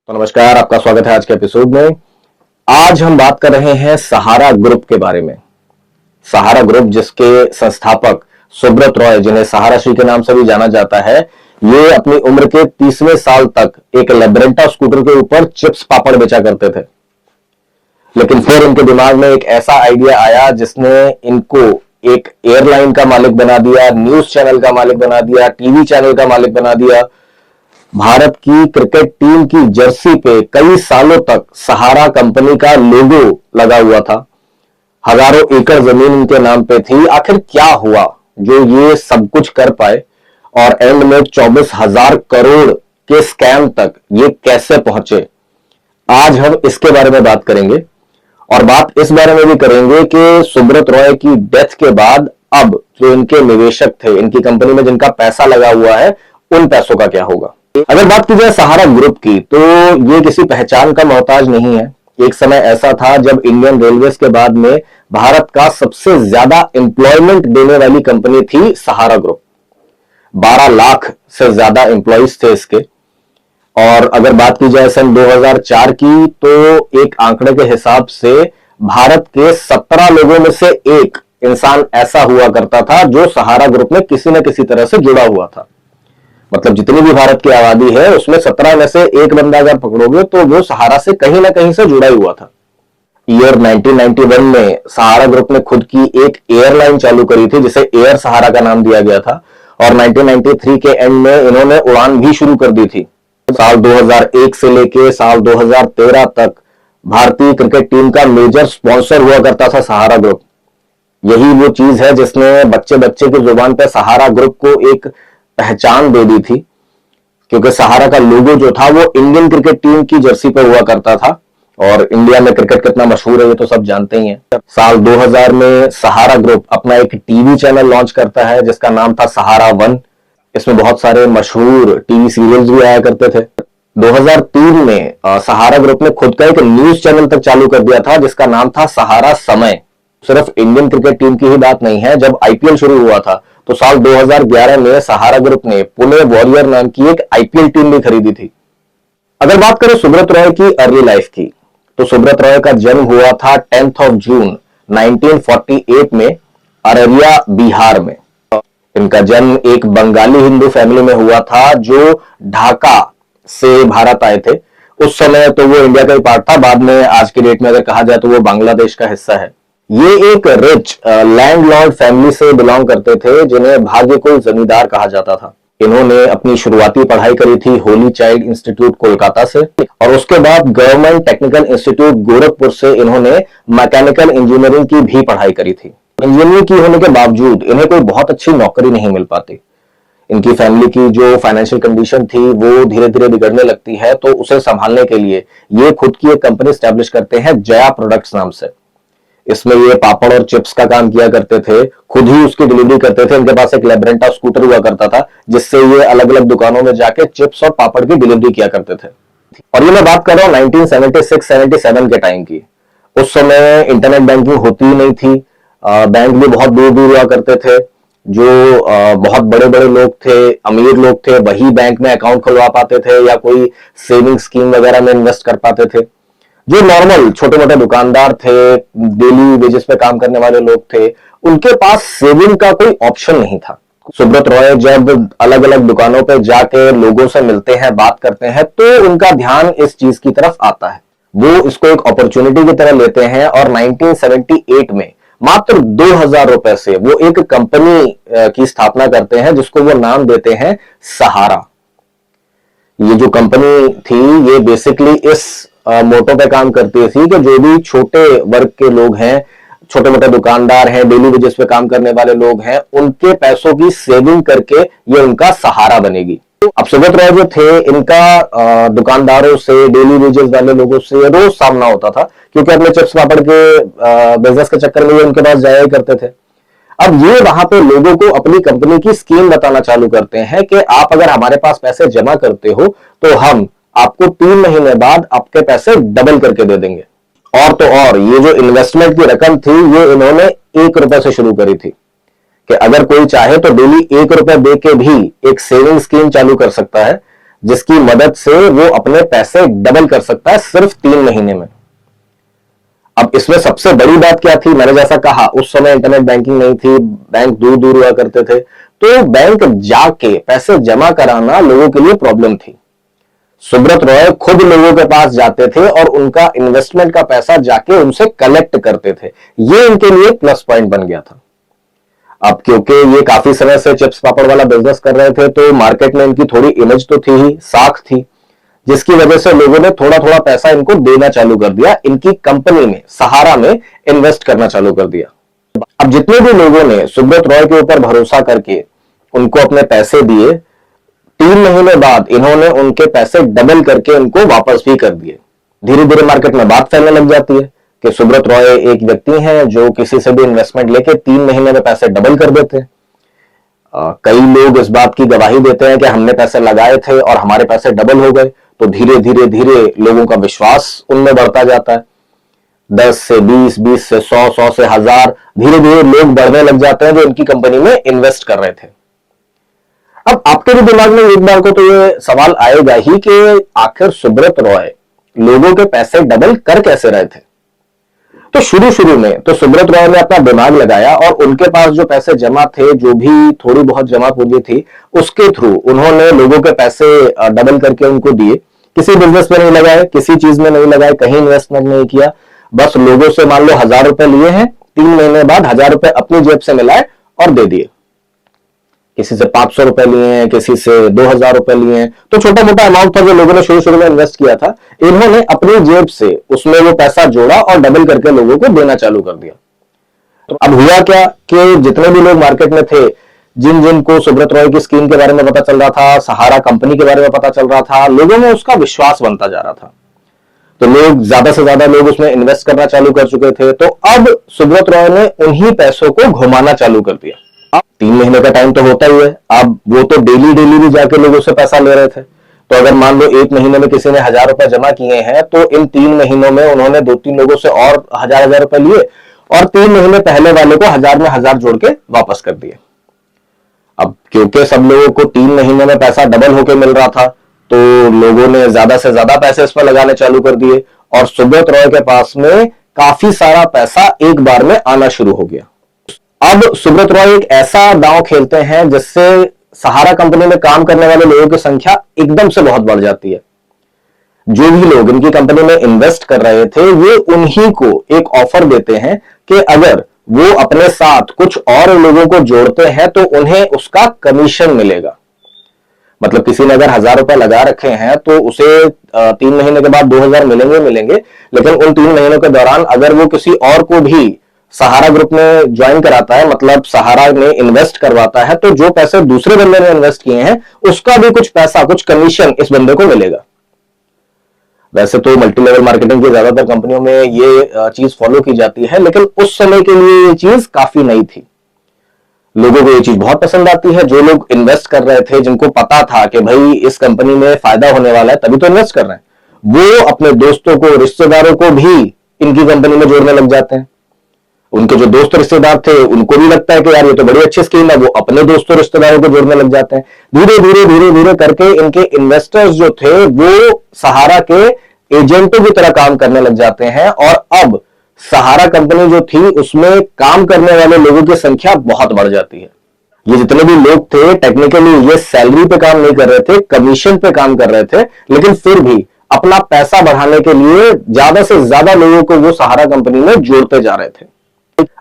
तो नमस्कार, आपका स्वागत है आज के एपिसोड में। आज हम बात कर रहे हैं सहारा ग्रुप के बारे में। सहारा ग्रुप जिसके संस्थापक सुब्रत रॉय, जिन्हें सहारा श्री के नाम से भी जाना जाता है, ये अपनी उम्र के 30वें साल तक एक लेब्रेंटा स्कूटर के ऊपर चिप्स पापड़ बेचा करते थे। लेकिन फिर इनके दिमाग में एक ऐसा आइडिया आया जिसने इनको एक एयरलाइन का मालिक बना दिया, न्यूज चैनल का मालिक बना दिया, टीवी चैनल का मालिक बना दिया। भारत की क्रिकेट टीम की जर्सी पे कई सालों तक सहारा कंपनी का लोगो लगा हुआ था। हजारों एकड़ जमीन इनके नाम पे थी। आखिर क्या हुआ जो ये सब कुछ कर पाए और एंड में 24,000 करोड़ के स्कैम तक ये कैसे पहुंचे? आज हम इसके बारे में बात करेंगे और बात इस बारे में भी करेंगे कि सुब्रत रॉय की डेथ के बाद अब जो इनके निवेशक थे, इनकी कंपनी में जिनका पैसा लगा हुआ है, उन पैसों का क्या होगा। अगर बात की जाए सहारा ग्रुप की, तो ये किसी पहचान का मोहताज नहीं है। एक समय ऐसा था जब इंडियन रेलवेज के बाद में भारत का सबसे ज्यादा एम्प्लॉयमेंट देने वाली कंपनी थी सहारा ग्रुप। 12 लाख से ज्यादा एम्प्लॉइज थे इसके। और अगर बात की जाए सन 2004 की, तो एक आंकड़े के हिसाब से भारत के 17 लोगों में से एक इंसान ऐसा हुआ करता था जो सहारा ग्रुप में किसी न किसी तरह से जुड़ा हुआ था। मतलब जितनी भी भारत की आबादी है उसमें 17 में से एक बंदा अगर पकड़ोगे तो वो सहारा से कहीं ना कहीं से जुड़ा ही हुआ था। ईयर 1991 में सहारा ग्रुप ने खुद की एक एयरलाइन चालू करी थी जिसे एयर सहारा का नाम दिया गया था। और 1993 के एंड में इन्होंने उड़ान भी शुरू कर दी थी। साल 2001 से लेके साल 2013 तक भारतीय क्रिकेट टीम का मेजर स्पॉन्सर हुआ करता था सहारा ग्रुप। यही वो चीज है जिसने बच्चे बच्चे की जुबान पर सहारा ग्रुप को एक पहचान दे दी थी, क्योंकि सहारा का लोगो जो था वो इंडियन क्रिकेट टीम की जर्सी पर हुआ करता था। और इंडिया में क्रिकेट कितना मशहूर है ये तो सब जानते ही हैं। साल 2000 में सहारा ग्रुप अपना एक टीवी चैनल लॉन्च करता है जिसका नाम था सहारा वन। इसमें बहुत सारे मशहूर टीवी सीरियल्स भी आया करते थे। 2003 में सहारा ग्रुप ने खुद का एक न्यूज चैनल तक चालू कर दिया था जिसका नाम था सहारा समय। सिर्फ इंडियन क्रिकेट टीम की ही बात नहीं है, जब आईपीएल शुरू हुआ था तो साल 2011 में सहारा ग्रुप ने पुणे वॉरियर नाम की एक आईपीएल टीम भी खरीदी थी। अगर बात करें सुब्रत रॉय की अर्ली लाइफ की, तो सुब्रत रॉय का जन्म हुआ था 10 जून 1948 में अररिया, बिहार में। इनका जन्म एक बंगाली हिंदू फैमिली में हुआ था जो ढाका से भारत आए थे। उस समय तो वो इंडिया का ही पार्ट था, बाद में आज की डेट में अगर कहा जाए तो वो बांग्लादेश का हिस्सा है। ये एक रिच लैंडलॉर्ड फैमिली से बिलोंग करते थे जिन्हें भाग्यकुल जमींदार कहा जाता था। इन्होंने अपनी शुरुआती पढ़ाई करी थी होली चाइल्ड इंस्टीट्यूट कोलकाता से और उसके बाद गवर्नमेंट टेक्निकल इंस्टीट्यूट गोरखपुर से इन्होंने मैकेनिकल इंजीनियरिंग की भी पढ़ाई करी थी। इंजीनियरिंग की होने के बावजूद इन्हें कोई बहुत अच्छी नौकरी नहीं मिल पाती। इनकी फैमिली की जो फाइनेंशियल कंडीशन थी वो धीरे धीरे बिगड़ने लगती है, तो उसे संभालने के लिए ये खुद की एक कंपनी स्टैब्लिश करते हैं जया प्रोडक्ट्स नाम से। इसमें ये पापड़ और चिप्स का काम किया करते थे, खुद ही उसकी डिलीवरी करते थे। इनके पास एक लेब्रेंटा स्कूटर हुआ करता था जिससे ये अलग अलग दुकानों में जाके चिप्स और पापड़ की डिलीवरी किया करते थे। और ये मैं बात कर रहा हूँ 1976-77 के टाइम की। उस समय इंटरनेट बैंकिंग होती ही नहीं थी। बैंक भी बहुत दूर दूर हुआ करते थे। जो बहुत बड़े बड़े लोग थे, अमीर लोग थे, वही बैंक में अकाउंट खुलवा पाते थे या कोई सेविंग स्कीम वगैरह में इन्वेस्ट कर पाते थे। जो नॉर्मल छोटे मोटे दुकानदार थे, डेली वेजेस पे काम करने वाले लोग थे, उनके पास सेविंग का कोई ऑप्शन नहीं था। सुब्रत रॉय जब अलग अलग दुकानों पे जाके लोगों से मिलते हैं, बात करते हैं, तो उनका ध्यान इस चीज की तरफ आता है। वो इसको एक अपॉर्चुनिटी की तरह लेते हैं और 1978 में मात्र 2,000 रुपए से वो एक कंपनी की स्थापना करते हैं जिसको वो नाम देते हैं सहारा। ये जो कंपनी थी ये बेसिकली इस मोटो पे काम करती थी कि जो भी छोटे वर्ग के लोग हैं, छोटे मोटे दुकानदार हैं, डेली वेजेस पे काम करने वाले लोग हैं, उनके पैसों की सेविंग करके ये उनका सहारा बनेगी। अब सुब्रत रॉय जो थे, इनका दुकानदारों से, डेली वेजेस वाले लोगों से रोज सामना होता था, क्योंकि अपने चिप्स पापड़ के बिजनेस के चक्कर में ये उनके पास जाया करते थे। अब ये वहां पे लोगों को अपनी कंपनी की स्कीम बताना चालू करते हैं कि आप अगर हमारे पास पैसे जमा करते हो तो हम आपको 3 महीने बाद आपके पैसे डबल करके दे देंगे। और तो और ये जो इन्वेस्टमेंट की रकम थी ये इन्होंने 1 रुपए से शुरू करी थी कि अगर कोई चाहे तो डेली 1 रुपए दे के भी एक सेविंग स्कीम चालू कर सकता है, जिसकी मदद से वो अपने पैसे डबल कर सकता है सिर्फ 3 महीने में। अब इसमें सबसे बड़ी बात क्या थी, मैंने जैसा कहा उस समय इंटरनेट बैंकिंग नहीं थी, बैंक दूर दूर हुआ करते थे, तो बैंक जाके पैसे जमा कराना लोगों के लिए प्रॉब्लम थी। सुब्रत रॉय खुद लोगों के पास जाते थे और उनका इन्वेस्टमेंट का पैसा जाके उनसे कलेक्ट करते थे। ये इनके लिए प्लस पॉइंट बन गया था। अब क्योंकि ये काफी समय से चिप्स पापड़ वाला बिजनेस कर रहे थे, तो मार्केट में इनकी थोड़ी इमेज तो थी ही, साख थी, जिसकी वजह से लोगों ने थोड़ा थोड़ा पैसा इनको देना चालू कर दिया, इनकी कंपनी में, सहारा में इन्वेस्ट करना चालू कर दिया। अब जितने भी लोगों ने सुब्रत रॉय के ऊपर भरोसा करके उनको अपने पैसे दिए, 3 महीने बाद इन्होंने उनके पैसे डबल करके उनको वापस भी कर दिए। धीरे धीरे मार्केट में बात फैलने लग जाती है कि सुब्रत रॉय एक व्यक्ति हैं जो किसी से भी इन्वेस्टमेंट लेके 3 महीने में पैसे डबल कर देते हैं। कई लोग इस बात की गवाही देते हैं कि हमने पैसे लगाए थे और हमारे पैसे डबल हो गए। तो धीरे धीरे धीरे लोगों का विश्वास उनमें बढ़ता जाता है। 10 से 20, 20 से 100, 100 से 1000, धीरे धीरे लोग बढ़ने लग जाते हैं जो इनकी कंपनी में इन्वेस्ट कर रहे थे। अब आपके भी दिमाग में एक बार को तो ये सवाल आएगा ही कि आखिर सुब्रत रॉय लोगों के पैसे डबल कर कैसे रहे थे। तो शुरू शुरू में तो सुब्रत रॉय ने अपना दिमाग लगाया और उनके पास जो पैसे जमा थे, जो भी थोड़ी बहुत जमा पूंजी थी, उसके थ्रू उन्होंने लोगों के पैसे डबल करके उनको दिए। किसी बिजनेस में नहीं लगाए, किसी चीज में नहीं लगाए, कहीं इन्वेस्टमेंट नहीं किया, बस लोगों से मान लो 1000 रुपए लिए हैं, 3 महीने बाद 1000 रुपए अपनी जेब से मिलाए और दे दिए। किसी से 500 रुपए लिए हैं, किसी से 2000 रुपए लिए हैं, तो छोटा मोटा अमाउंट था जो लोगों ने शुरू शुरू में इन्वेस्ट किया था, इन्होंने अपनी जेब से उसमें वो पैसा जोड़ा और डबल करके लोगों को देना चालू कर दिया। तो अब हुआ क्या कि जितने भी लोग मार्केट में थे, जिन जिन को सुब्रत रॉय की स्कीम के बारे में पता चल रहा था, सहारा कंपनी के बारे में पता चल रहा था, लोगों में उसका विश्वास बनता जा रहा था। तो लोग ज्यादा से ज्यादा लोग उसमें इन्वेस्ट करना चालू कर चुके थे। तो अब सुब्रत रॉय ने उन्हीं पैसों को घुमाना चालू कर दिया। 3 महीने का टाइम तो होता ही है, अब वो तो डेली डेली भी जाके लोगों से पैसा ले रहे थे। तो अगर मान लो 1 महीने में किसी ने 1000 रुपए जमा किए हैं, तो इन 3 महीनों में उन्होंने 2-3 लोगों से और 1000 रुपए लिए और 3 महीने पहले वाले को 1000 में 1000 जोड़ के वापस कर दिए। अब क्योंकि सब लोगों को 3 महीने में पैसा डबल होके मिल रहा था, तो लोगों ने ज्यादा से ज्यादा पैसे इस पर लगाने चालू कर दिए और सुब्रत रॉय के पास में काफी सारा पैसा एक बार में आना शुरू हो गया। अब सुब्रत रॉय एक ऐसा दांव खेलते हैं जिससे सहारा कंपनी में काम करने वाले लोगों की संख्या एकदम से बहुत बढ़ जाती है। जो भी लोग इनकी कंपनी में इन्वेस्ट कर रहे थे, वो उन्हीं को एक ऑफर देते हैं कि अगर वो अपने साथ कुछ और लोगों को जोड़ते हैं तो उन्हें उसका कमीशन मिलेगा। मतलब किसी ने अगर 1000 रुपए लगा रखे हैं तो उसे 3 महीने के बाद 2000 मिलेंगे, लेकिन उन 3 महीनों के दौरान अगर वो किसी और को भी सहारा ग्रुप में ज्वाइन कराता है, मतलब सहारा में इन्वेस्ट करवाता है, तो जो पैसे दूसरे बंदे ने इन्वेस्ट किए हैं उसका भी कुछ पैसा, कुछ कमीशन इस बंदे को मिलेगा। वैसे तो मल्टी लेवल मार्केटिंग की ज्यादातर कंपनियों में ये चीज फॉलो की जाती है, लेकिन उस समय के लिए ये चीज काफी नई थी। लोगों को ये चीज बहुत पसंद आती है। जो लोग इन्वेस्ट कर रहे थे, जिनको पता था कि भाई इस कंपनी में फायदा होने वाला है, तभी तो इन्वेस्ट कर रहे हैं, वो अपने दोस्तों को, रिश्तेदारों को भी इनकी कंपनी में जोड़ने लग जाते हैं। उनके जो दोस्त रिश्तेदार थे उनको भी लगता है कि यार ये तो बड़ी अच्छी स्कीम है, वो अपने दोस्तों रिश्तेदारों को जोड़ने लग जाते हैं। धीरे धीरे धीरे धीरे करके इनके इन्वेस्टर्स जो थे वो सहारा के एजेंटों की तरह काम करने लग जाते हैं और अब सहारा कंपनी जो थी उसमें काम करने वाले लोगों की संख्या बहुत बढ़ जाती है। ये जितने भी लोग थे टेक्निकली ये सैलरी पे काम नहीं कर रहे थे, कमीशन पे काम कर रहे थे, लेकिन फिर भी अपना पैसा बढ़ाने के लिए ज्यादा से ज्यादा लोगों को वो सहारा कंपनी में जोड़ते जा रहे थे।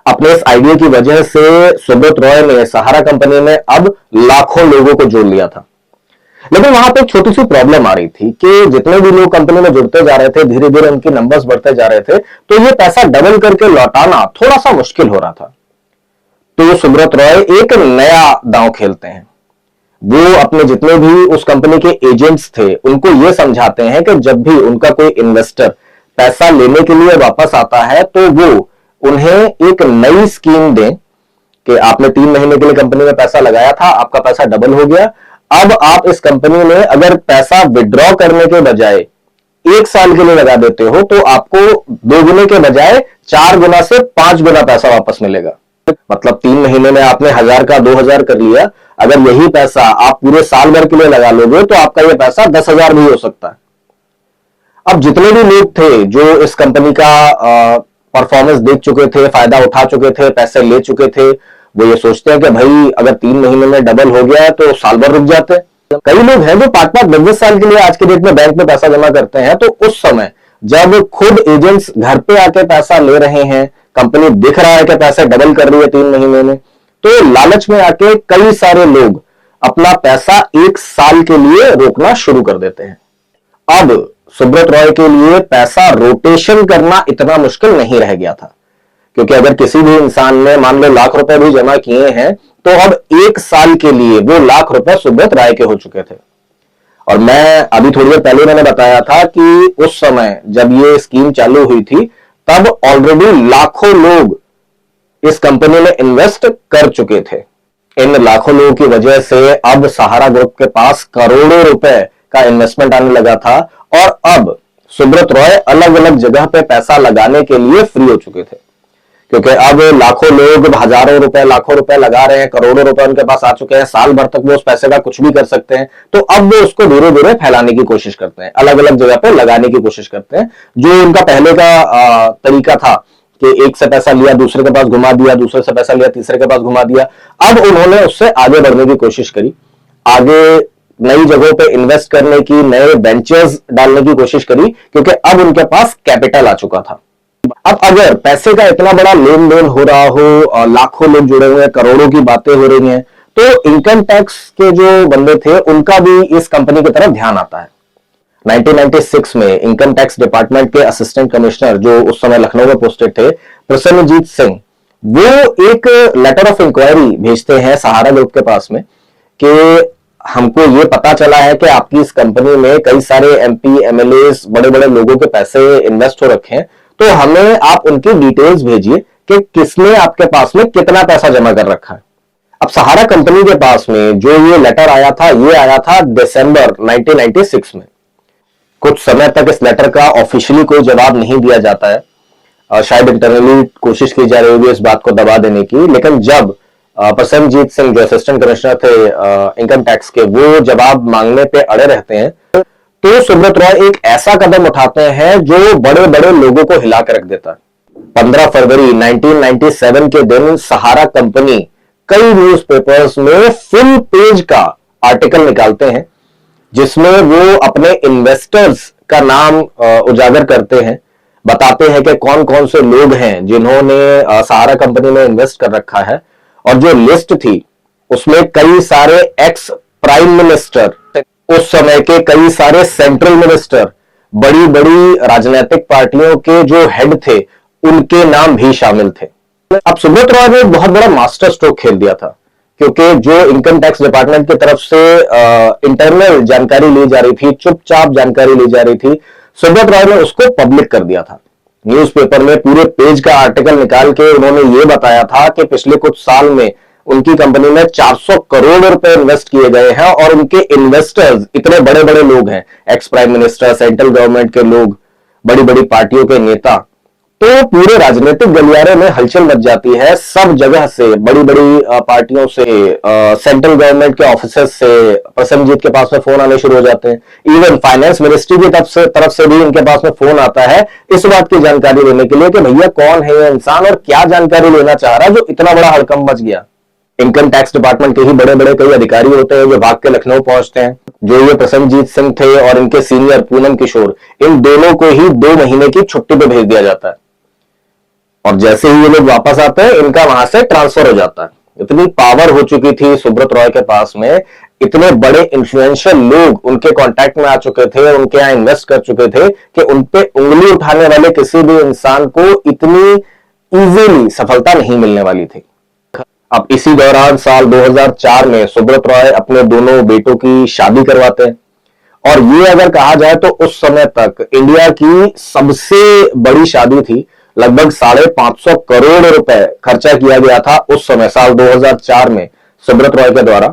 अपने इस आइडिया की वजह से सुब्रत रॉय ने सहारा कंपनी में अब लाखों लोगों को जोड़ लिया था। लेकिन वहां पे एक छोटी सी प्रॉब्लम आ रही थी कि जितने भी लोग कंपनी में जुड़ते जा रहे थे, धीरे धीरे उनके नंबर्स बढ़ते जा रहे थे, तो ये पैसा डबल करके लौटाना थोड़ा सा मुश्किल हो रहा था। तो सुब्रत रॉय एक नया दांव खेलते हैं। वो अपने जितने भी उस कंपनी के एजेंट्स थे उनको ये समझाते हैं कि जब भी उनका कोई इन्वेस्टर पैसा लेने के लिए वापस आता है तो वो उन्हें एक नई स्कीम दें कि आपने 3 महीने के लिए कंपनी में पैसा लगाया था, आपका पैसा डबल हो गया, अब आप इस कंपनी में अगर पैसा विड्रॉ करने के बजाय 1 साल के लिए लगा देते हो तो आपको 2 गुने के बजाय 4 गुना से 5 गुना पैसा वापस मिलेगा। मतलब 3 महीने में आपने 1000 का 2000 कर लिया, अगर यही पैसा आप पूरे साल भर के लिए लगा लोगे तो आपका यह पैसा 10,000 भी हो सकता है। अब जितने भी लोग थे जो इस कंपनी का परफॉर्मेंस देख चुके थे, फायदा उठा चुके थे, पैसे ले चुके थे, वो ये सोचते हैं कि भाई अगर 3 महीने में डबल हो गया है तो साल भर रुक जाते हैं। कई लोग हैं जो 5-5 10 साल के लिए आज के डेट में बैंक में पैसा जमा करते हैं। तो उस समय जब खुद एजेंट्स घर पे आके पैसा ले रहे हैं, कंपनी दिख रहा है कि पैसा डबल कर रही है 3 महीने में, तो लालच में आके कई सारे लोग अपना पैसा 1 साल के लिए रोकना शुरू कर देते हैं। अब सुब्रत रॉय के लिए पैसा रोटेशन करना इतना मुश्किल नहीं रह गया था, क्योंकि अगर किसी भी इंसान ने मान लो लाख रुपए भी जमा किए हैं तो अब 1 साल के लिए वो लाख रुपए सुब्रत राय के हो चुके थे। और मैं अभी थोड़ी देर पहले मैंने बताया था कि उस समय जब ये स्कीम चालू हुई थी तब ऑलरेडी लाखों लोग इस कंपनी में इन्वेस्ट कर चुके थे। इन लाखों लोगों की वजह से अब सहारा ग्रुप के पास करोड़ों रुपए का इन्वेस्टमेंट आने लगा था और अब सुब्रत रॉय अलग अलग जगह पे पैसा लगाने के लिए फ्री हो चुके थे, क्योंकि अब लाखों लोग हजारों रुपए लाखों रुपए लगा रहे हैं, करोड़ों रुपए उनके पास आ चुके हैं, साल भर तक वो उस पैसे का कुछ भी कर सकते हैं। तो अब वो उसको धीरे धीरे फैलाने की कोशिश करते हैं, अलग अलग जगह पे लगाने की कोशिश करते हैं। जो उनका पहले का तरीका था कि एक से पैसा लिया दूसरे के पास घुमा दिया, दूसरे से पैसा लिया तीसरे के पास घुमा दिया, अब उन्होंने उससे आगे बढ़ने की कोशिश करी, आगे नई जगहों पे इन्वेस्ट करने की, नए वेंचर्स डालने की कोशिश करी, क्योंकि अब उनके पास कैपिटल आ चुका था। अब अगर पैसे का इतना बड़ा लेन देन हो रहा हो, लाखों लोग जुड़े हुए हैं, करोड़ों की बातें हो रही हैं, तो इनकम टैक्स के जो बंदे थे उनका भी इस कंपनी की तरफ ध्यान आता है। 1996 में इनकम टैक्स डिपार्टमेंट के असिस्टेंट कमिश्नर जो उस समय लखनऊ में पोस्टेड थे, प्रसन्नजीत सिंह, वो एक लेटर ऑफ इंक्वायरी भेजते हैं सहारा ग्रुप के पास में कि हमको ये पता चला है कि आपकी इस कंपनी में कई सारे एमपी एमएलए बड़े बड़े लोगों के पैसे इन्वेस्ट हो रखे हैं, तो हमें आप उनकी डिटेल्स भेजिए कि किसने आपके पास में कितना पैसा जमा कर रखा है। अब सहारा कंपनी के पास में जो ये लेटर आया था, ये आया था दिसंबर 1996 में। कुछ समय तक इस लेटर का ऑफिशियली कोई जवाब नहीं दिया जाता है, शायद इंटरनली कोशिश की जा रही होगी इस बात को दबा देने की, लेकिन जब प्रसन्नजीत सिंह जो असिस्टेंट कमिश्नर थे इनकम टैक्स के, वो जवाब मांगने पे अड़े रहते हैं, तो सुब्रत रॉय एक ऐसा कदम उठाते हैं जो बड़े बड़े लोगों को हिला कर रख देता है। 15 फरवरी 1997 के दिन सहारा कंपनी कई न्यूज़पेपर्स में फुल पेज का आर्टिकल निकालते हैं, जिसमें वो अपने इन्वेस्टर्स का नाम उजागर करते हैं, बताते हैं कि कौन कौन से लोग हैं जिन्होंने सहारा कंपनी में इन्वेस्ट कर रखा है। और जो लिस्ट थी उसमें कई सारे एक्स प्राइम मिनिस्टर, उस समय के कई सारे सेंट्रल मिनिस्टर, बड़ी बड़ी राजनीतिक पार्टियों के जो हेड थे उनके नाम भी शामिल थे। अब सुब्रत रॉय ने बहुत बड़ा मास्टर स्ट्रोक खेल दिया था, क्योंकि जो इनकम टैक्स डिपार्टमेंट की तरफ से इंटरनल जानकारी ली जा रही थी, चुपचाप जानकारी ली जा रही थी, सुब्रत रॉय ने उसको पब्लिक कर दिया था। न्यूज़पेपर में पूरे पेज का आर्टिकल निकाल के उन्होंने ये बताया था कि पिछले कुछ साल में उनकी कंपनी में 400 करोड़ रुपए इन्वेस्ट किए गए हैं और उनके इन्वेस्टर्स इतने बड़े बड़े लोग हैं, ex prime minister, central government के लोग, बड़ी बड़ी पार्टियों के नेता। तो पूरे राजनीतिक गलियारे में हलचल मच जाती है, सब जगह से, बड़ी बड़ी पार्टियों से, सेंट्रल गवर्नमेंट के ऑफिसर्स से प्रसन्नजीत के पास में फोन आने शुरू हो जाते हैं। इवन फाइनेंस मिनिस्ट्री की तरफ से भी इनके पास में फोन आता है इस बात की जानकारी लेने के लिए कि भैया कौन है ये इंसान और क्या जानकारी लेना चाह रहा है जो इतना बड़ा हड़कंप मच गया। इनकम टैक्स डिपार्टमेंट के ही बड़े बड़े कई अधिकारी होते हैं जो भाग के लखनऊ पहुंचते हैं। जो ये प्रसन्नजीत सिंह थे और इनके सीनियर पूनम किशोर, इन दोनों को ही 2 महीने की छुट्टी पे भेज दिया जाता है और जैसे ही ये लोग वापस आते हैं इनका वहां से ट्रांसफर हो जाता है। इतनी पावर हो चुकी थी सुब्रत रॉय के पास में, इतने बड़े इन्फ्लुएंशियल लोग उनके कांटेक्ट में आ चुके थे, उनके यहां इन्वेस्ट कर चुके थे कि उनपे उंगली उठाने वाले किसी भी इंसान को इतनी इजीली सफलता नहीं मिलने वाली थी। अब इसी दौरान साल 2004 में सुब्रत रॉय अपने दोनों बेटों की शादी करवाते हैं और ये अगर कहा जाए तो उस समय तक इंडिया की सबसे बड़ी शादी थी। लगभग 550 करोड़ रुपए खर्चा किया गया था उस समय साल 2004 में सुब्रत रॉय के द्वारा।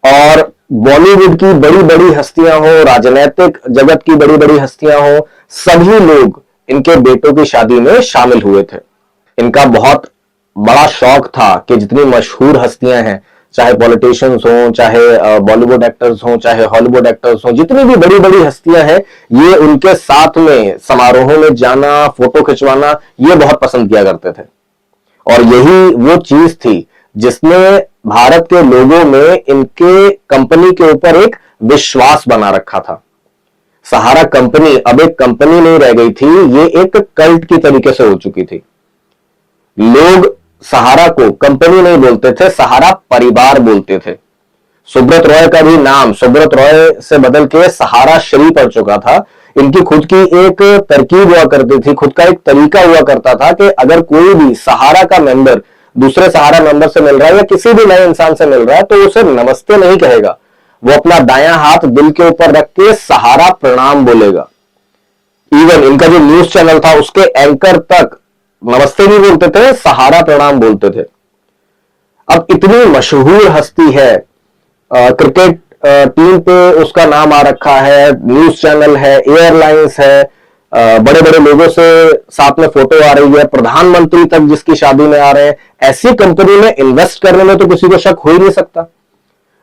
और बॉलीवुड की बड़ी बड़ी हस्तियां हो, राजनीतिक जगत की बड़ी बड़ी हस्तियां हो, सभी लोग इनके बेटों की शादी में शामिल हुए थे। इनका बहुत बड़ा शौक था कि जितनी मशहूर हस्तियां हैं, चाहे पॉलिटिशियंस हों, चाहे बॉलीवुड एक्टर्स हों, चाहे हॉलीवुड एक्टर्स हों, जितनी भी बड़ी बड़ी हस्तियां हैं, ये उनके साथ में समारोहों में जाना, फोटो खिंचवाना, ये बहुत पसंद किया करते थे। और यही वो चीज थी जिसने भारत के लोगों में इनके कंपनी के ऊपर एक विश्वास बना रखा था। सहारा कंपनी अब एक कंपनी नहीं रह गई थी, ये एक कल्ट की तरीके से हो चुकी थी। लोग सहारा को कंपनी नहीं बोलते थे, सहारा परिवार बोलते थे। सुब्रत रॉय का भी नाम सुब्रत रॉय से बदल के सहारा श्री पड़ चुका था। इनकी खुद की एक तरकीब हुआ करती थी, खुद का एक तरीका हुआ करता था कि अगर कोई भी सहारा का मेंबर दूसरे सहारा मेंबर से मिल रहा है या किसी भी नए इंसान से मिल रहा है तो उसे नमस्ते नहीं कहेगा, वो अपना दायां हाथ दिल के ऊपर रख के सहारा प्रणाम बोलेगा। इवन इनका जो न्यूज चैनल था उसके एंकर तक नमस्ते नहीं बोलते थे, सहारा प्रणाम बोलते थे। अब इतनी मशहूर हस्ती है, क्रिकेट टीम पे उसका नाम आ रखा है, न्यूज चैनल है, एयरलाइंस है, बड़े बड़े लोगों से साथ में फोटो आ रही है, प्रधानमंत्री तक जिसकी शादी में आ रहे हैं, ऐसी कंपनी में इन्वेस्ट करने में तो किसी को शक हो ही नहीं सकता।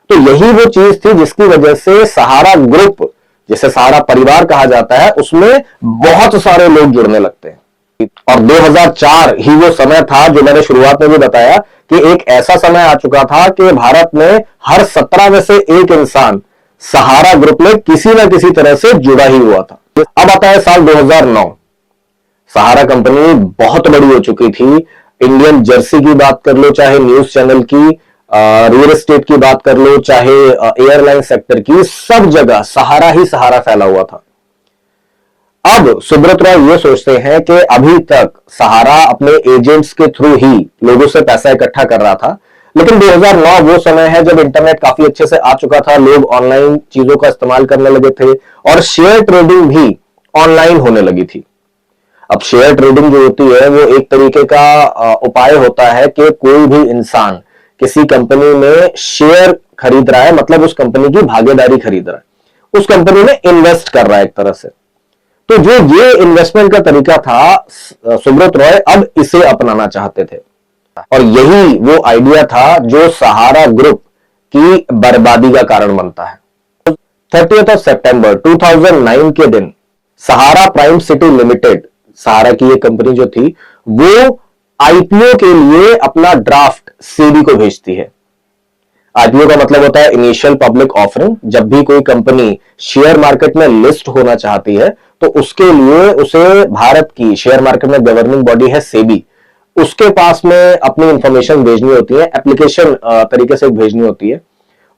तो यही वो चीज थी जिसकी वजह से सहारा ग्रुप, जिसे सहारा परिवार कहा जाता है, उसमें बहुत सारे लोग जुड़ने लगते हैं। और 2004 ही वो समय था जो मैंने शुरुआत में भी बताया कि एक ऐसा समय आ चुका था कि भारत में हर 17 में से एक इंसान सहारा ग्रुप में किसी ना किसी तरह से जुड़ा ही हुआ था। अब आता है साल 2009। सहारा कंपनी बहुत बड़ी हो चुकी थी। इंडियन जर्सी की बात कर लो, चाहे न्यूज चैनल की, रियल एस्टेट की बात कर लो, चाहे एयरलाइन सेक्टर की, सब जगह सहारा ही सहारा फैला हुआ था। अब सुब्रत रॉय ये सोचते हैं कि अभी तक सहारा अपने एजेंट्स के थ्रू ही लोगों से पैसा इकट्ठा कर रहा था, लेकिन 2009 वो समय है जब इंटरनेट काफी अच्छे से आ चुका था, लोग ऑनलाइन चीजों का इस्तेमाल करने लगे थे और शेयर ट्रेडिंग भी ऑनलाइन होने लगी थी। अब शेयर ट्रेडिंग जो होती है वो एक तरीके का उपाय होता है कि कोई भी इंसान किसी कंपनी में शेयर खरीद रहा है, मतलब उस कंपनी की भागीदारी खरीद रहा है, उस कंपनी में इन्वेस्ट कर रहा है एक तरह से। तो जो ये इन्वेस्टमेंट का तरीका था, सुब्रत रॉय अब इसे अपनाना चाहते थे और यही वो आइडिया था जो सहारा ग्रुप की बर्बादी का कारण बनता है। 30 सितंबर 2009 के दिन सहारा प्राइम सिटी लिमिटेड, सहारा की ये कंपनी जो थी, वो आईपीओ के लिए अपना ड्राफ्ट सेबी को भेजती है। आईपीओ का मतलब होता है इनिशियल पब्लिक ऑफरिंग। जब भी कोई कंपनी शेयर मार्केट में लिस्ट होना चाहती है तो उसके लिए उसे भारत की शेयर मार्केट में गवर्निंग बॉडी है सेबी, उसके पास में अपनी इंफॉर्मेशन भेजनी होती है, एप्लीकेशन तरीके से भेजनी होती है।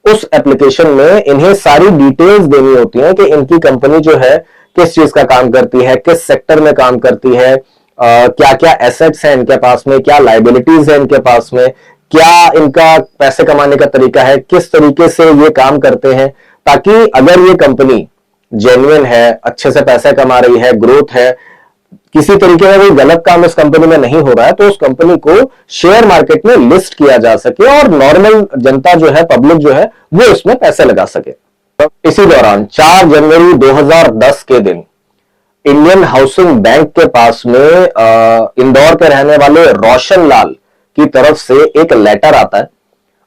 उस एप्लीकेशन में इन्हें सारी डिटेल्स देनी होती है कि इनकी कंपनी जो है किस चीज का काम करती है, किस सेक्टर में काम करती है, क्या क्या एसेट्स हैं इनके पास में, क्या लाइबिलिटीज है इनके पास में, क्या इनका पैसे कमाने का तरीका है, किस तरीके से ये काम करते हैं, ताकि अगर ये कंपनी जेन्युइन है, अच्छे से पैसे कमा रही है, ग्रोथ है, किसी तरीके का कोई गलत काम इस कंपनी में नहीं हो रहा है, तो उस कंपनी को शेयर मार्केट में लिस्ट किया जा सके और नॉर्मल जनता जो है, पब्लिक जो है, वो इसमें पैसे लगा सके। इसी दौरान 4 जनवरी 2010 के दिन इंडियन हाउसिंग बैंक के पास में इंदौर के रहने वाले रोशन लाल की तरफ से एक लेटर आता है,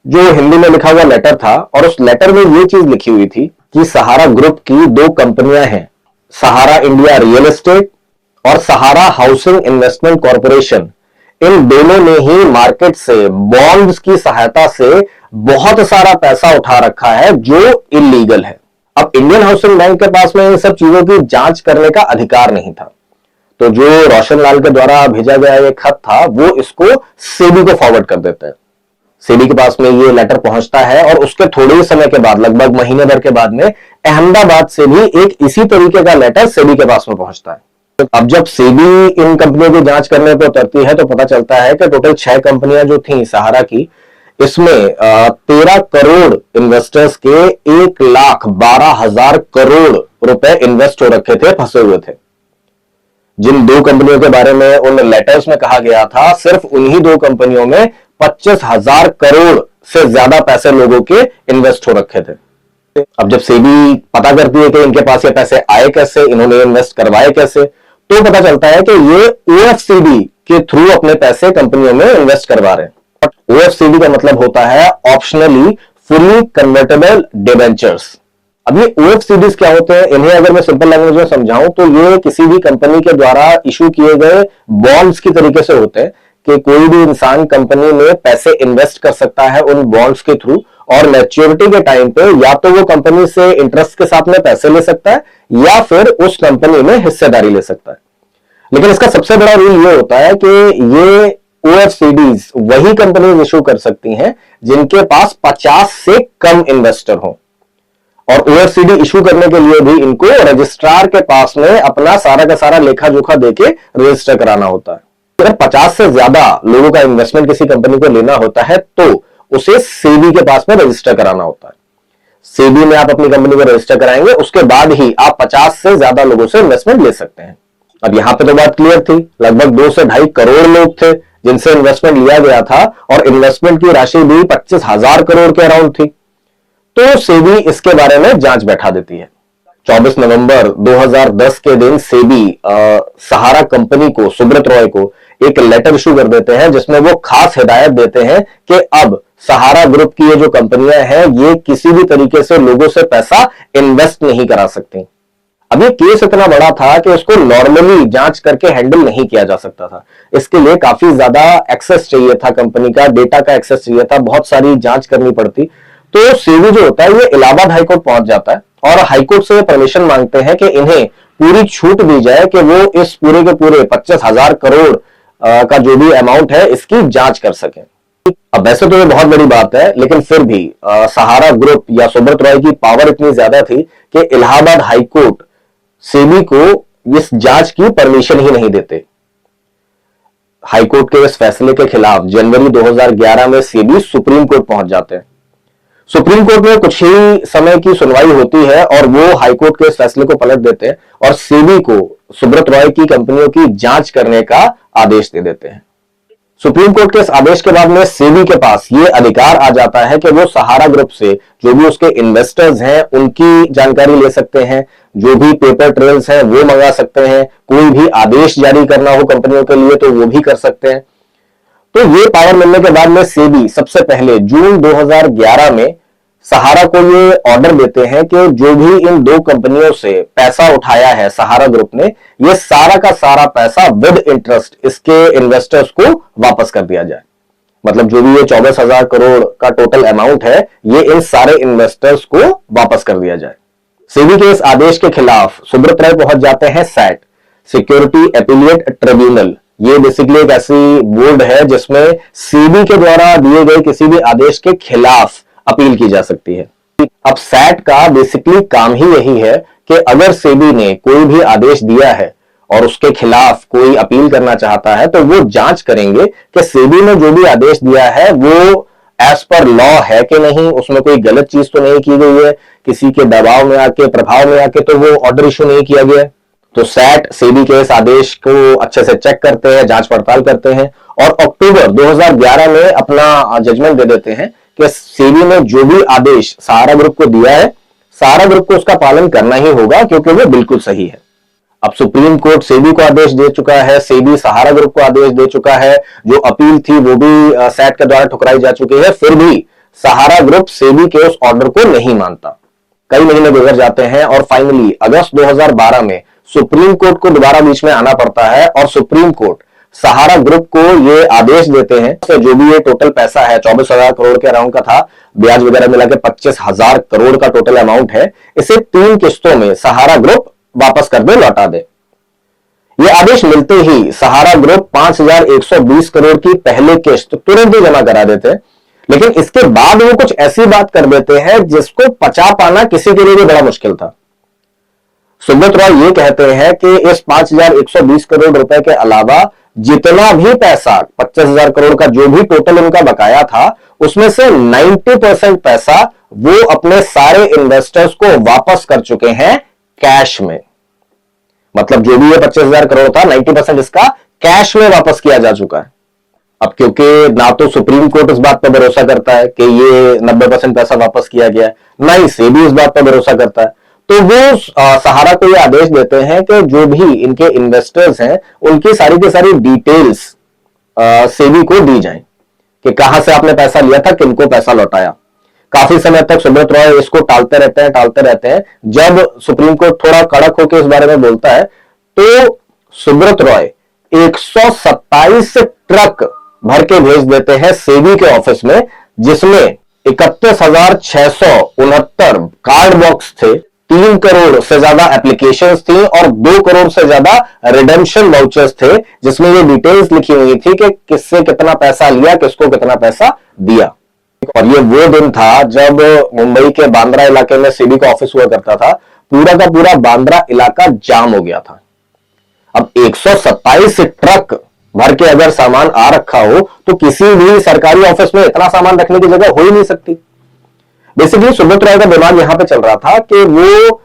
जो हिंदी में लिखा हुआ लेटर था, और उस लेटर में ये चीज लिखी हुई थी कि सहारा ग्रुप की 2 कंपनियां हैं, सहारा इंडिया रियल एस्टेट और सहारा हाउसिंग इन्वेस्टमेंट कॉर्पोरेशन। इन दोनों ने ही मार्केट से बॉन्ड्स की सहायता से बहुत सारा पैसा उठा रखा है जो इलीगल है। अब इंडियन हाउसिंग बैंक के पास में इन सब चीजों की जांच करने का अधिकार नहीं था, तो जो रोशन लाल के द्वारा भेजा गया ये खत था वो इसको सेबी को फॉरवर्ड कर देता है। सेबी के पास में ये लेटर पहुंचता है और उसके थोड़े ही समय के बाद, लगभग महीने भर के बाद में, अहमदाबाद से भी एक इसी तरीके का लेटर सेबी के पास में पहुंचता है। अब जब सेबी इन कंपनियों की जांच करने पर उतरती है तो पता चलता है कि टोटल 6 कंपनियां जो थी सहारा की, इसमें 13 करोड़ इन्वेस्टर्स के 1,12,000 करोड़ रुपए इन्वेस्ट हो रखे थे, फंसे हुए थे। जिन 2 कंपनियों के बारे में उन लेटर्स में कहा गया था, सिर्फ उन्हीं 2 कंपनियों में 25,000 करोड़ से ज्यादा पैसे लोगों के इन्वेस्ट हो रखे थे। अब जब सेबी पता करती है कि इनके पास ये पैसे आए कैसे, इन्होंने इन्वेस्ट करवाए कैसे, तो पता चलता है कि ये ओएफसीबी के थ्रू अपने पैसे कंपनियों में इन्वेस्ट करवा रहे हैं। ओएफसीडी का मतलब होता है ऑप्शनली फुली कन्वर्टेबल डिबेंचर्स। अब ये ओएफसीडीज क्या होते हैं, इन्हें अगर मैं सिंपल लैंग्वेज में समझाऊं तो ये किसी भी कंपनी के द्वारा इशू किए गए बॉन्ड्स की तरीके से होते हैं कि कोई भी इंसान कंपनी में पैसे इन्वेस्ट कर सकता है उन बॉन्ड्स के थ्रू, और मैच्योरिटी के टाइम पे या तो वो कंपनी से इंटरेस्ट के साथ में पैसे ले सकता है या फिर उस कंपनी में हिस्सेदारी ले सकता है। लेकिन इसका सबसे बड़ा रूल ये होता है कि ये ओएफसीडीज वही कंपनी इशू कर सकती हैं जिनके पास 50 से कम इन्वेस्टर हो, और ओएफसीडी इशू करने के लिए भी इनको रजिस्ट्रार के पास में अपना सारा का सारा लेखा जोखा देके रजिस्टर कराना होता है। अगर 50 से ज्यादा लोगों का इन्वेस्टमेंट किसी कंपनी को लेना होता है तो उसे सेबी के पास में रजिस्टर कराना होता है। सेबी में आप अपनी कंपनी को रजिस्टर कराएंगे, उसके बाद ही आप 50 से ज्यादा लोगों से इन्वेस्टमेंट ले सकते हैं। अब यहां पे तो बात क्लियर थी, लगभग 2 से 2.5 करोड़ लोग थे जिनसे इन्वेस्टमेंट लिया गया था, और इन्वेस्टमेंट की राशि भी 25,000 करोड़ के अराउंड थी। तो सेबी इसके बारे में जांच बैठा देती है। 24 नवंबर 2010 के दिन सेबी सहारा कंपनी को, सुब्रत रॉय को एक लेटर इशू कर देते हैं जिसमें वो खास हिदायत देते हैं कि अब सहारा ग्रुप की ये जो कंपनियां हैं ये किसी भी तरीके से लोगों से पैसा इन्वेस्ट नहीं करा सकती। अब ये केस इतना बड़ा था कि उसको नॉर्मली जांच करके हैंडल नहीं किया जा सकता था। इसके लिए काफी ज्यादा एक्सेस चाहिए था, कंपनी का डेटा का एक्सेस चाहिए था, बहुत सारी जांच करनी पड़ती। तो सेबी जो होता है ये इलाहाबाद हाईकोर्ट पहुंच जाता है और हाईकोर्ट से परमिशन मांगते हैं कि इन्हें पूरी छूट दी जाए कि वो इस पूरे के पूरे 25,000 करोड़ का जो भी अमाउंट है इसकी जांच कर सकें। अब वैसे तो ये बहुत बड़ी बात है, लेकिन फिर भी सहारा ग्रुप या सुब्रत रॉय की पावर इतनी ज्यादा थी कि इलाहाबाद हाईकोर्ट सेबी को इस जांच की परमिशन ही नहीं देते। हाईकोर्ट के इस फैसले के खिलाफ जनवरी 2011 में सेबी सुप्रीम कोर्ट पहुंच जाते हैं। सुप्रीम कोर्ट में कुछ ही समय की सुनवाई होती है और वो हाईकोर्ट के इस फैसले को पलट देते हैं और सेबी को सुब्रत रॉय की कंपनियों की जांच करने का आदेश दे देते हैं। सुप्रीम कोर्ट के इस आदेश के बाद में सेबी के पास ये अधिकार आ जाता है कि वो सहारा ग्रुप से जो भी उसके इन्वेस्टर्स हैं उनकी जानकारी ले सकते हैं, जो भी पेपर ट्रेल्स हैं वो मंगा सकते हैं, कोई भी आदेश जारी करना हो कंपनियों के लिए तो वो भी कर सकते हैं। तो ये पावर मिलने के बाद में सेबी सबसे पहले जून 2011 में सहारा को ये ऑर्डर देते हैं कि जो भी इन 2 कंपनियों से पैसा उठाया है सहारा ग्रुप ने, ये सारा का सारा पैसा विद इंटरेस्ट इसके इन्वेस्टर्स को वापस कर दिया जाए। मतलब जो भी ये 24,000 करोड़ का टोटल अमाउंट है ये इन सारे इन्वेस्टर्स को वापस कर दिया जाए। सेबी के इस आदेश के खिलाफ सुब्रत रॉय पहुंच जाते हैं सैट, सिक्योरिटी एपिलिएट ट्रिब्यूनल। ये बेसिकली एक ऐसी बोर्ड है जिसमें सेबी के द्वारा दिए गए किसी भी आदेश के खिलाफ अपील की जा सकती है। अब सैट का बेसिकली काम ही यही है कि अगर सेबी ने कोई भी आदेश दिया है और उसके खिलाफ कोई अपील करना चाहता है तो वो जांच करेंगे कि सेबी ने जो भी आदेश दिया है वो एज पर लॉ है कि नहीं, उसमें कोई गलत चीज तो नहीं की गई है, किसी के दबाव में आके प्रभाव में आके तो वो ऑर्डर इशू नहीं किया गया। तो सैट सेबी के इस आदेश को अच्छे से चेक करते हैं, जांच पड़ताल करते हैं और अक्टूबर 2011 में अपना जजमेंट दे देते हैं कि सेबी ने जो भी आदेश सहारा ग्रुप को दिया है सहारा ग्रुप को उसका पालन करना ही होगा क्योंकि वो बिल्कुल सही है। अब सुप्रीम कोर्ट सेबी को आदेश दे चुका है, सेबी सहारा ग्रुप को आदेश दे चुका है, जो अपील थी वो भी सैट के द्वारा ठुकराई जा चुकी है, फिर भी सहारा ग्रुप सेबी के उस ऑर्डर को नहीं मानता। कई महीने गुजर जाते हैं और फाइनली अगस्त 2012 में सुप्रीम कोर्ट को दोबारा बीच में आना पड़ता है और सुप्रीम कोर्ट सहारा ग्रुप को ये आदेश देते हैं कि जो भी ये टोटल पैसा है 24,000 करोड़ के अराउंड का था, ब्याज वगैरह मिला के 25,000 करोड़ का टोटल अमाउंट है, इसे 3 किस्तों में सहारा ग्रुप वापस कर दे, लौटा दे। ये आदेश मिलते ही सहारा ग्रुप 5,120 करोड़ की पहले किस्त तुरंत ही जमा करा देते हैं, लेकिन इसके बाद वो कुछ ऐसी बात कर देते हैं जिसको पचा पाना किसी के लिए भी बड़ा मुश्किल था। सुब्रत रॉय ये कहते हैं कि इस 5,120 करोड़ रुपए के अलावा जितना भी पैसा 25,000 करोड़ का जो भी टोटल उनका बकाया था उसमें से 90% पैसा वो अपने सारे इन्वेस्टर्स को वापस कर चुके हैं कैश में। मतलब जो भी ये 25,000 करोड़ था 90% इसका कैश में वापस किया जा चुका है। अब क्योंकि ना तो सुप्रीम कोर्ट इस बात पर भरोसा करता है कि ये 90% पैसा वापस किया गया है, ना ही सेबी इस बात पर भरोसा करता है, तो वो सहारा को ये आदेश देते हैं कि जो भी इनके इन्वेस्टर्स हैं उनकी सारी की सारी डिटेल्स सेबी को दी जाए कि कहां से आपने पैसा लिया था, किनको पैसा लौटाया। काफी समय तक सुब्रत रॉय इसको टालते रहते हैं। जब सुप्रीम कोर्ट थोड़ा कड़क होकर इस बारे में बोलता है तो सुब्रत रॉय 127 ट्रक भर के भेज देते हैं सेबी के ऑफिस में, जिसमें 31,669 कार्ड बॉक्स थे, 3 करोड़ से ज्यादा एप्लीकेशंस थी और 2 करोड़ से ज्यादा रिडेम्पशन वाउचर्स थे, जिसमें ये डिटेल्स लिखी हुई थी कि किससे कितना पैसा लिया, किसको कितना पैसा दिया। और ये वो दिन था जब मुंबई के बांद्रा इलाके में सेबी का ऑफिस हुआ करता था। पूरा का पूरा बांद्रा इलाका जाम हो गया था। अब 127 ट्रक भर के अगर सामान आ रखा हो तो किसी भी सरकारी ऑफिस में इतना सामान रखने की जगह हो ही नहीं सकती। बेसिकली सुब्रत रॉय का दिमाग यहां पे चल रहा था कि वो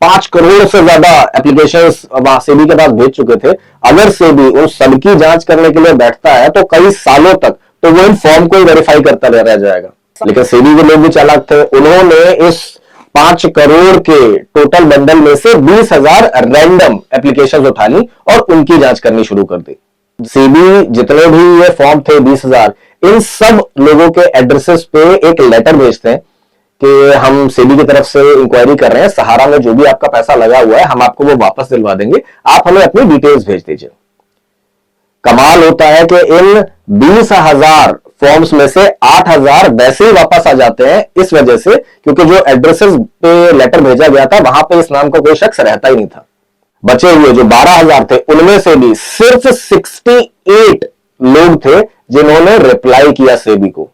5 करोड़ से ज्यादा एप्लीकेशंस सेबी के पास भेज चुके थे। अगर सेबी उन सबकी जांच करने के लिए बैठता है तो कई सालों तक तो वो इन फॉर्म को वेरीफाई करता रह जाएगा। लेकिन सेबी के लोग भी चालाक थे, उन्होंने इस 5 करोड़ के टोटल बंडल में से 20,000 रैंडम एप्लीकेशंस उठा ली और उनकी जांच करनी शुरू कर दी। सेबी जितने भी ये फॉर्म थे 20,000, इन सब लोगों के एड्रेसेस पे एक लेटर भेजते हैं कि हम सेबी की तरफ से इंक्वायरी कर रहे हैं, सहारा में जो भी आपका पैसा लगा हुआ है हम आपको वो वापस दिलवा देंगे, आप हमें अपनी डिटेल्स भेज दीजिए। कमाल होता है कि इन 20,000 फॉर्म्स में से 8,000 वैसे ही वापस आ जाते हैं, इस वजह से क्योंकि जो एड्रेसेस पे लेटर भेजा गया था वहां पे इस नाम का कोई शख्स रहता ही नहीं था। बचे हुए जो 12,000 थे उनमें से भी सिर्फ 68 लोग थे जिन्होंने रिप्लाई किया सेबी को।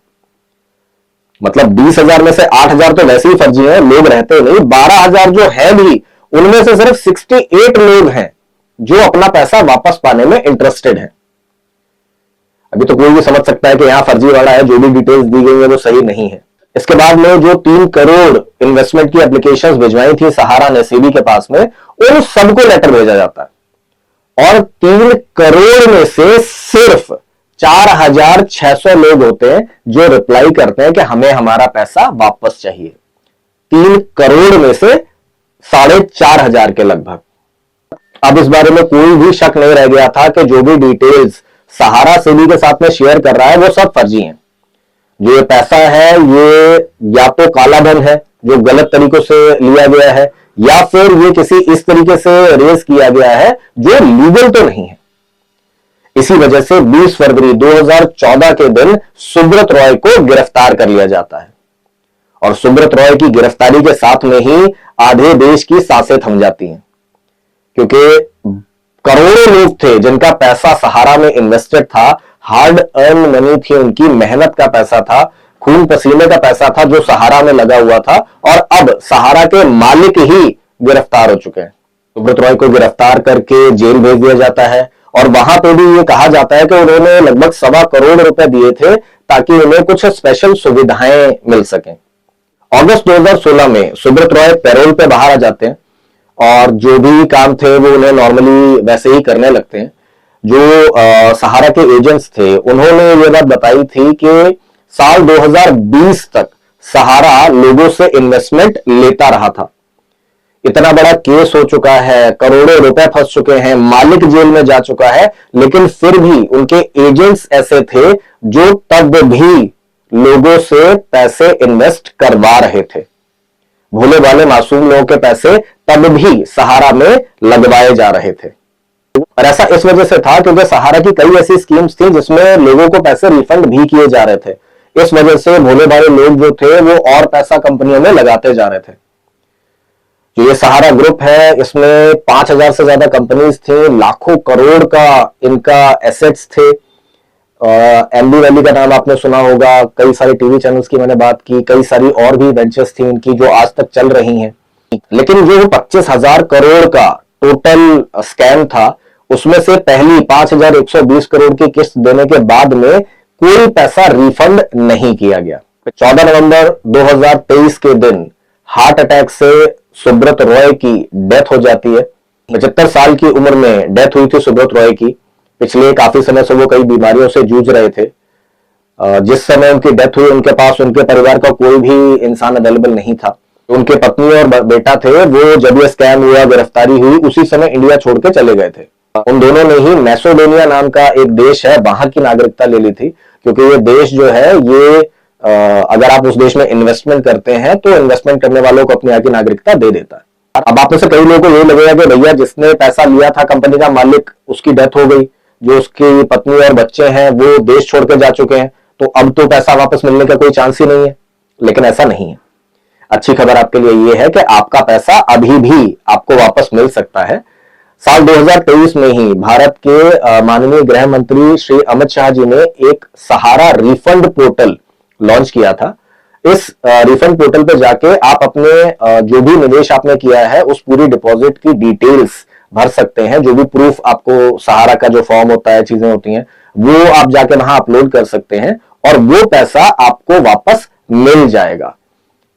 मतलब 20,000 में से 8,000 तो वैसे ही फर्जी हैं, लोग रहते नहीं। 12,000 जो है भी उनमें से सिर्फ 68 लोग हैं जो अपना पैसा वापस पाने में इंटरेस्टेड हैं। अभी तो कोई भी समझ सकता है कि यहां फर्जीवाड़ा है, जो भी डिटेल्स दी गई है वो सही नहीं है। इसके बाद में जो 3 करोड़ इन्वेस्टमेंट की एप्लीकेशंस भिजवाई थी सहारा ने सेबी के पास में, उन सबको लेटर भेजा जाता है और 3 करोड़ में से सिर्फ 4,600 लोग होते हैं जो रिप्लाई करते हैं कि हमें हमारा पैसा वापस चाहिए। 3 करोड़ में से 4,500 के लगभग। अब इस बारे में कोई भी शक नहीं रह गया था कि जो भी डिटेल्स सहारा सेबी के साथ में शेयर कर रहा है वो सब फर्जी हैं। जो ये पैसा है ये या तो काला धन है जो गलत तरीकों से लिया गया है, या फिर ये किसी इस तरीके से रेज किया गया है जो लीगल तो नहीं है। इसी वजह से 20 फरवरी 2014 के दिन सुब्रत रॉय को गिरफ्तार कर लिया जाता है और सुब्रत रॉय की गिरफ्तारी के साथ में ही आधे देश की सांसें थम जाती हैं, क्योंकि करोड़ों लोग थे जिनका पैसा सहारा में इन्वेस्टेड था, हार्ड अर्न मनी थी, उनकी मेहनत का पैसा था, खून पसीने का पैसा था जो सहारा में लगा हुआ था, और अब सहारा के मालिक ही गिरफ्तार हो चुके हैं। सुब्रत रॉय को गिरफ्तार करके जेल भेज दिया जाता है और वहां पे भी ये कहा जाता है कि उन्होंने लगभग 1.25 करोड़ रुपए दिए थे ताकि उन्हें कुछ स्पेशल सुविधाएं मिल सकें। अगस्त 2016 में सुब्रत रॉय पैरोल पे बाहर आ जाते हैं और जो भी काम थे वो उन्हें नॉर्मली वैसे ही करने लगते हैं। जो सहारा के एजेंट्स थे उन्होंने ये बात बताई थी कि साल 2020 तक सहारा लोगों से इन्वेस्टमेंट लेता रहा था। इतना बड़ा केस हो चुका है, करोड़ों रुपए फंस चुके हैं, मालिक जेल में जा चुका है, लेकिन फिर भी उनके एजेंट्स ऐसे थे जो तब भी लोगों से पैसे इन्वेस्ट करवा रहे थे। भोले भाले मासूम लोगों के पैसे तब भी सहारा में लगवाए जा रहे थे। और ऐसा इस वजह से था क्योंकि सहारा की कई ऐसी स्कीम्स थी जिसमें लोगों को पैसे रिफंड भी किए जा रहे थे। इस वजह से भोले भाले लोग जो थे वो और पैसा कंपनियों में लगाते जा रहे थे। जो ये सहारा ग्रुप है इसमें 5,000 से ज्यादा कंपनीज थे, लाखों करोड़ का इनका एसेट्स थे। एमबी वैली का नाम आपने सुना होगा, कई सारे टीवी चैनल्स की मैंने बात की, कई सारी और भी वेंचर्स थी इनकी जो आज तक चल रही हैं। लेकिन जो 25,000 करोड़ का टोटल स्कैम था उसमें से पहली 5,120 करोड़ की किस्त देने के बाद में कोई पैसा रिफंड नहीं किया गया। 14 नवंबर 2023 के दिन हार्ट अटैक से सुब्रत रॉय की डेथ हो जाती है। 75 साल की उम्र में डेथ हुई थी सुब्रत रॉय की। पिछले काफी समय से वो कई बीमारियों से जूझ रहे थे। जिस समय उनकी डेथ हुई उनके पास उनके परिवार का कोई भी इंसान अवेलेबल नहीं था। उनके पत्नी और बेटा थे वो जब ये स्कैम हुआ, गिरफ्तारी हुई, उसी समय इंडिया छोड़ के चले गए थे। उन दोनों ने ही मैसेडोनिया नाम का एक देश है वहां की नागरिकता ले ली थी, क्योंकि ये देश जो है ये अगर आप उस देश में इन्वेस्टमेंट करते हैं तो इन्वेस्टमेंट करने वालों को अपनी यहाँ की नागरिकता दे देता है। अब आप में से कई लोगों को ये लगेगा कि भैया जिसने पैसा लिया था कंपनी का मालिक उसकी डेथ हो गई, जो उसकी पत्नी और बच्चे हैं वो देश छोड़ के जा चुके हैं, तो अब तो पैसा वापस मिलने का कोई चांस ही नहीं है। लेकिन ऐसा नहीं है। अच्छी खबर आपके लिए यह है कि आपका पैसा अभी भी आपको वापस मिल सकता है। साल 2023 में ही भारत के माननीय गृह मंत्री श्री अमित शाह जी ने एक सहारा रिफंड पोर्टल लॉन्च किया था। इस रिफंड पोर्टल पे जाके आप अपने जो भी निवेश आपने किया है उस पूरी डिपॉजिट की डिटेल्स भर सकते हैं। जो भी प्रूफ आपको सहारा का जो फॉर्म होता है, चीजें होती हैं, वो आप जाके वहां अपलोड कर सकते हैं और वो पैसा आपको वापस मिल जाएगा।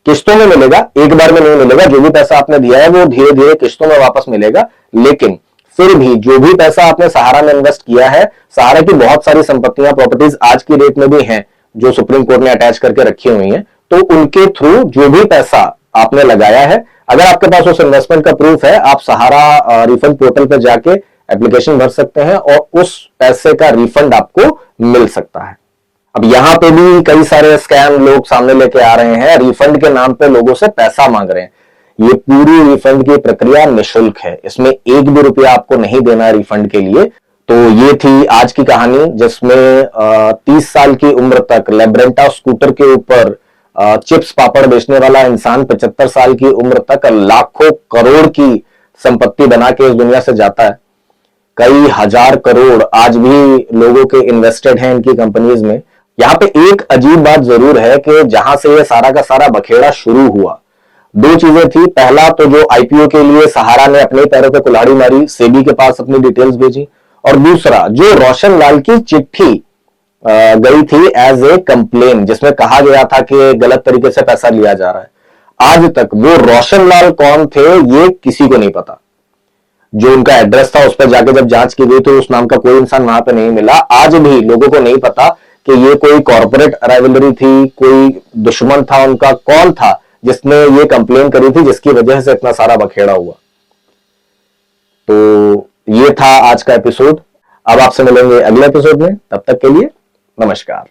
किस्तों में मिलेगा, एक बार में नहीं मिलेगा। जो भी पैसा आपने दिया है वो धीरे धीरे किस्तों में वापस मिलेगा। लेकिन फिर भी जो भी पैसा आपने सहारा में इन्वेस्ट किया है, सहारा की बहुत सारी संपत्तियां, प्रॉपर्टीज आज की डेट में भी हैं जो सुप्रीम कोर्ट ने अटैच करके रखी हुई हैं, तो उनके थ्रू जो भी पैसा आपने लगाया है, अगर आपके पास उस इन्वेस्टमेंट का प्रूफ है, आप सहारा रिफंड पोर्टल पर जाके एप्लीकेशन भर सकते हैं और उस पैसे का रिफंड आपको मिल सकता है। अब यहां पे भी कई सारे स्कैम लोग सामने लेके आ रहे हैं, रिफंड के नाम पे लोगों से पैसा मांग रहे हैं। ये पूरी रिफंड की प्रक्रिया निःशुल्क है, इसमें एक भी रुपया आपको नहीं देना है रिफंड के लिए। तो ये थी आज की कहानी, जिसमें 30 साल की उम्र तक लेब्रेंटा स्कूटर के ऊपर चिप्स पापड़ बेचने वाला इंसान 75 साल की उम्र तक लाखों करोड़ की संपत्ति बना के इस दुनिया से जाता है। कई हजार करोड़ आज भी लोगों के इन्वेस्टेड हैं इनकी कंपनीज में। यहां पे एक अजीब बात जरूर है कि जहां से ये सारा का सारा बखेड़ा शुरू हुआ, दो चीजें थी। पहला तो जो आईपीओ के लिए सहारा ने अपने पैरों पे कुल्हाड़ी मारी, सेबी के पास अपनी डिटेल्स भेजी, और दूसरा जो रोशन लाल की चिट्ठी गई थी एज ए कंप्लेन, जिसमें कहा गया था कि गलत तरीके से पैसा लिया जा रहा है। आज तक वो रोशन लाल कौन थे ये किसी को नहीं पता। जो उनका एड्रेस था उस पर जाके जब जांच की गई तो उस नाम का कोई इंसान वहां पे नहीं मिला। आज भी लोगों को नहीं पता कि ये कोई कॉर्पोरेट राइवलरी थी, कोई दुश्मन था उनका, कौन था जिसने ये कंप्लेन करी थी जिसकी वजह से इतना सारा बखेड़ा हुआ। तो ये था आज का एपिसोड। अब आपसे मिलेंगे अगले एपिसोड में, तब तक के लिए नमस्कार।